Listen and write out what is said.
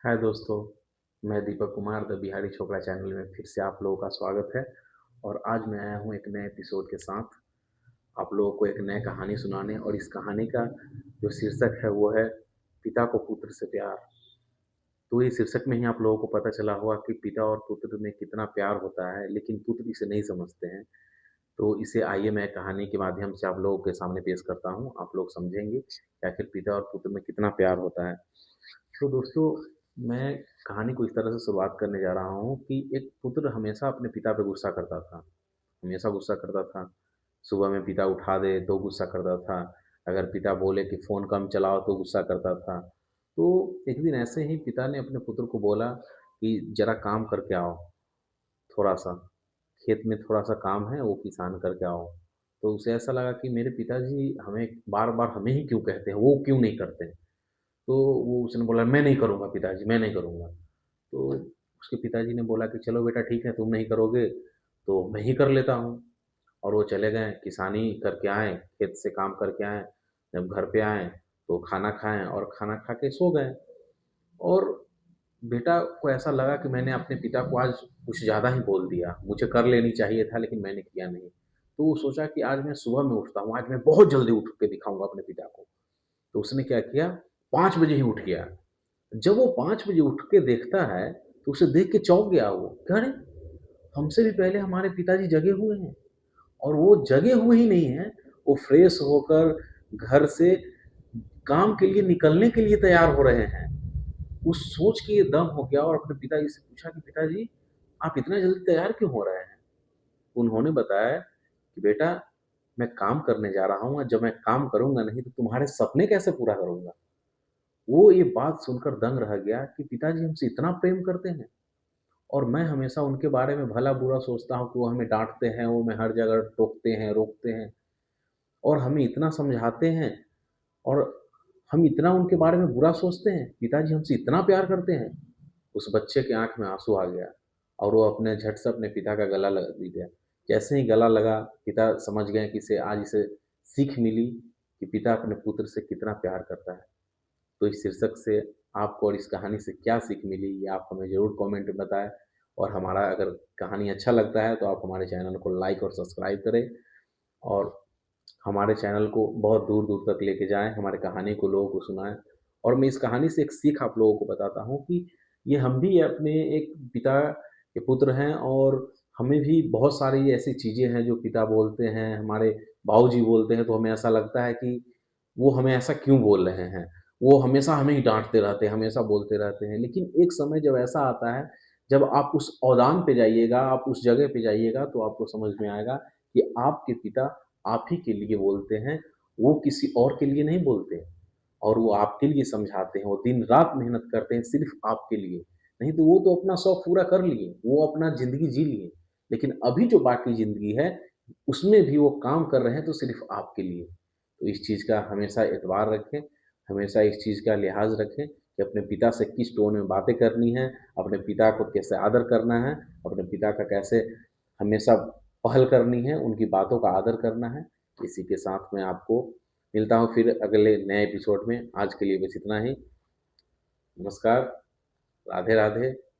हाय दोस्तों, मैं दीपक कुमार द बिहारी छोकरा चैनल में फिर से आप लोगों का स्वागत है। और आज मैं आया हूँ एक नए एपिसोड के साथ आप लोगों को एक नई कहानी सुनाने। और इस कहानी का जो शीर्षक है वो है पिता को पुत्र से प्यार। तो ये शीर्षक में ही आप लोगों को पता चला होगा कि पिता और पुत्र में कितना प्यार होता है, लेकिन पुत्र इसे नहीं समझते हैं। तो इसे आइए मैं कहानी के माध्यम से आप लोगों के सामने पेश करता हूँ। आप लोग समझेंगे कि आखिर पिता और पुत्र में कितना प्यार होता है। तो दोस्तों, मैं कहानी को इस तरह से शुरुआत करने जा रहा हूँ कि एक पुत्र हमेशा अपने पिता पे गुस्सा करता था। हमेशा गुस्सा करता था। सुबह में पिता उठा दे तो गुस्सा करता था। अगर पिता बोले कि फ़ोन कम चलाओ तो गुस्सा करता था। तो एक दिन ऐसे ही पिता ने अपने पुत्र को बोला कि ज़रा काम करके आओ, थोड़ा-सा। खेत में थोड़ा-सा काम है, वो किसान करके आओ। तो उसे ऐसा लगा कि मेरे पिताजी हमें बार-बार हमें ही क्यों कहते हैं, वो क्यों नहीं करते हैं? तो वो उसने बोला, मैं नहीं करूँगा पिताजी, मैं नहीं करूँगा। तो उसके पिताजी ने बोला कि चलो बेटा ठीक है, तुम नहीं करोगे तो मैं ही कर लेता हूँ। और वो चले गए, किसानी करके आए, खेत से काम करके आए। जब घर पे आए तो खाना खाएँ और खाना खा के सो गए। और बेटा को ऐसा लगा कि मैंने अपने पिता को आज कुछ ज़्यादा ही बोल दिया, मुझे कर लेनी चाहिए था लेकिन मैंने किया नहीं। तो वो सोचा कि आज मैं सुबह में उठता हूँ, आज मैं बहुत जल्दी उठ के दिखाऊँगा अपने पिता को। तो उसने क्या किया, 5 बजे ही उठ गया। जब वो 5 बजे उठ के देखता है, तो उसे देख के चौंक गया वो, कि अरे! हमसे भी पहले हमारे पिताजी जगे हुए हैं। और वो जगे हुए ही नहीं हैं, वो फ्रेश होकर घर से काम के लिए निकलने के लिए तैयार हो रहे हैं। उस सोच के ये दम हो गया और अपने पिताजी से पूछा कि पिताजी, आप इतना जल्दी तैयार क्यों हो रहे हैं? उन्होंने बताया कि बेटा, मैं काम करने जा रहा हूँ और जब मैं काम करूँगा नहीं तो तुम्हारे सपने कैसे पूरा करूँगा? वो ये बात सुनकर दंग रह गया कि पिताजी हमसे इतना प्रेम करते हैं। और मैं हमेशा उनके बारे में भला-बुरा सोचता हूँ कि वो हमें डाँटते हैं, वो हमें हर जगह टोकते हैं, रोकते हैं और हमें इतना समझाते हैं। और हम इतना उनके बारे में बुरा सोचते हैं, पिताजी हमसे इतना प्यार करते हैं। उस बच्चे की आँख में आँसू आ गया और वो अपने झट से अपने पिता का गला लगा दिया। जैसे ही गला लगा, पिता समझ गए कि इसे सीख मिली कि पिता अपने पुत्र से कितना प्यार करता है। तो इस शीर्षक से आपको और इस कहानी से क्या सीख मिली, ये आप हमें ज़रूर कमेंट में बताएँ। और हमारा अगर कहानी अच्छा लगता है तो आप हमारे चैनल को लाइक और सब्सक्राइब करें और हमारे चैनल को बहुत दूर-दूर तक लेके जाएँ, हमारी कहानी को लोगों को सुनाएँ। और मैं इस कहानी से एक सीख आप लोगों को बताता हूँ कि ये हम भी अपने एक पिता के पुत्र हैं और हमें भी बहुत सारी ऐसी चीज़ें हैं जो पिता बोलते हैं, हमारे बाबूजी बोलते हैं तो हमें ऐसा लगता है कि वो हमें ऐसा क्यों बोल रहे हैं? वो हमेशा हमें ही डाँटते रहते हैं, हमेशा बोलते रहते हैं। लेकिन एक समय जब ऐसा आता है, जब आप उस ओदान पे जाइएगा, आप उस जगह पे जाइएगा तो आपको समझ में आएगा कि आपके पिता आप ही के लिए बोलते हैं, वो किसी और के लिए नहीं बोलते। और वो आपके लिए समझाते हैं, वो दिन-रात मेहनत करते हैं सिर्फ़ आपके लिए। नहीं तो वो तो अपना शौक पूरा कर लिए, वो अपना ज़िंदगी जी लिए। लेकिन अभी जो बाकी ज़िंदगी है, उसमें भी वो काम कर रहे हैं तो सिर्फ़ आपके लिए। तो इस चीज़ का हमेशा एतबार रखें, हमेशा इस चीज़ का लिहाज़ रखें कि अपने पिता से किस टोन में बातें करनी है, अपने पिता को कैसे आदर करना है, अपने पिता का कैसे हमेशा पहल करनी है, उनकी बातों का आदर करना है। इसी के साथ मैं आपको मिलता हूँ फिर अगले नए एपिसोड में। आज के लिए बस इतना ही। नमस्कार, राधे-राधे।